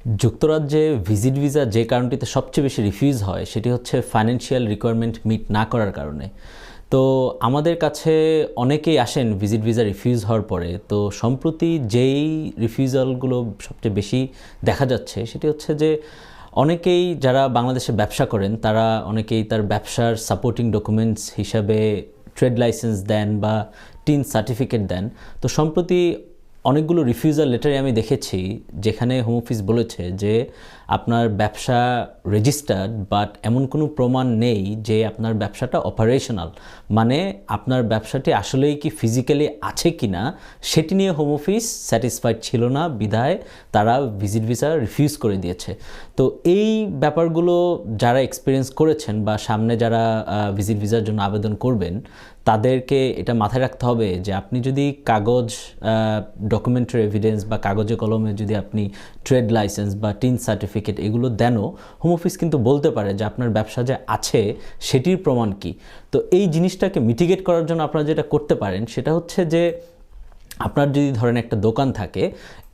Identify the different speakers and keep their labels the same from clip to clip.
Speaker 1: যুক্তরাজ্যে visit visa যে কারণটিতে সবচেয়ে বেশি রিফিউজ হয় সেটি হচ্ছে ফাইন্যান্সিয়াল রিকোয়ারমেন্ট মিট না করার কারণে। তো আমাদের কাছে অনেকেই আসেন ভিজিট ভিসা রিফিউজ হওয়ার পরে। তো সম্প্রতি যেই রিফিউজালগুলো সবচেয়ে বেশি দেখা যাচ্ছে সেটি হচ্ছে যে অনেকেই যারা বাংলাদেশে ব্যবসা করেন তারা অনেকেই তার ব্যবসার সাপোর্টিং ডকুমেন্টস হিসাবে ট্রেড লাইসেন্স দেন বা টিন সার্টিফিকেট দেন। তো সম্প্রতি অনেকগুলো রিফিউজাল লেটারে আমি দেখেছি যেখানে হোম অফিস বলেছে যে আপনার ব্যবসা রেজিস্টার্ড, বাট এমন কোনো প্রমাণ নেই যে আপনার ব্যবসাটা অপারেশনাল, মানে আপনার ব্যবসাটি আসলেই কি ফিজিক্যালি আছে কি না সেটি নিয়ে হোম অফিস স্যাটিসফাইড ছিল না, বিধায় তারা ভিজিট ভিসা রিফিউজ করে দিয়েছে। তো এই ব্যাপারগুলো যারা এক্সপিরিয়েন্স করেছেন বা সামনে যারা ভিজিট ভিসার জন্য আবেদন করবেন তাদেরকে এটা মাথায় রাখতে হবে যে আপনি যদি কাগজ ডকুমেন্টারি এভিডেন্স বা কাগজে কলমে যদি আপনি ট্রেড লাইসেন্স বা টিন সার্টিফিকেট এগুলো দেনও, হোম অফিস কিন্তু বলতে পারে যে আপনার ব্যবসা যে আছে সেটির প্রমাণ কি। তো এই জিনিসটাকে মিটিগেট করার জন্য আপনারা যেটা করতে পারেন সেটা হচ্ছে যে আপনার যদি ধরেন একটা দোকান থাকে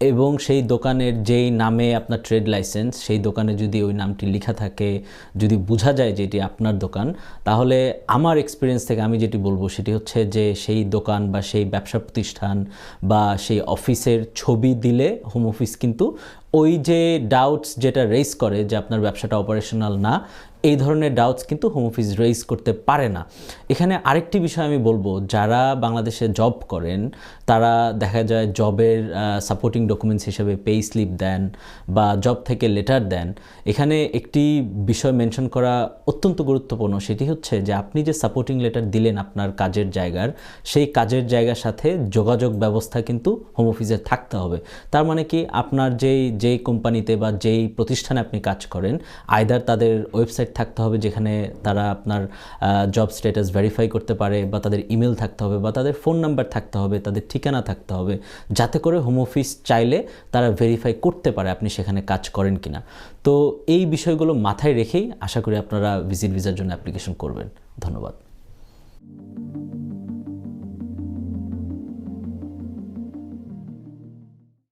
Speaker 1: এবং সেই দোকানের যেই নামে আপনার ট্রেড লাইসেন্স, সেই দোকানে যদি ওই নামটি লেখা থাকে, যদি বোঝা যায় যে এটি আপনার দোকান, তাহলে আমার এক্সপিরিয়েন্স থেকে আমি যেটি বলবো সেটি হচ্ছে যে সেই দোকান বা সেই ব্যবসা প্রতিষ্ঠান বা সেই অফিসের ছবি দিলে হোম অফিস কিন্তু ওই যে ডাউটস যেটা রেইজ করে যে আপনার ব্যবসাটা অপারেশনাল না, এই ধরনের ডাউটস কিন্তু হোম অফিস রেইজ করতে পারে না। এখানে আরেকটি বিষয় আমি বলবো, যারা বাংলাদেশে জব করেন তারা দেখা যায় জবের সাপোর্টিং ডকুমেন্টস হিসেবে পে স্লিপ দেন বা জব থেকে লেটার দেন। এখানে একটি বিষয় মেনশন করা অত্যন্ত গুরুত্বপূর্ণ, সেটি হচ্ছে যে আপনি যে সাপোর্টিং লেটার দিলেন আপনার কাজের জায়গার, সেই কাজের জায়গার সাথে যোগাযোগ ব্যবস্থা কিন্তু হোম অফিসের থাকতে হবে। তার মানে কি, আপনার যেই কোম্পানিতে বা যেই প্রতিষ্ঠানে আপনি কাজ করেন, আইদার তাদের ওয়েবসাইট থাকতে হবে যেখানে তারা আপনার জব স্ট্যাটাস ভেরিফাই করতে পারে, বা তাদের ইমেল থাকতে হবে, বা তাদের ফোন নাম্বার থাকতে হবে, তাদের ঠিকানা থাকতে হবে, যাতে করে হোম অফিস চাইলে তারা ভেরিফাই করতে পারে আপনি সেখানে কাজ করেন কিনা। তো এই বিষয়গুলো মাথায় রেখেই আশা করি আপনারা ভিজিট ভিসার জন্য অ্যাপ্লিকেশন করবেন। ধন্যবাদ।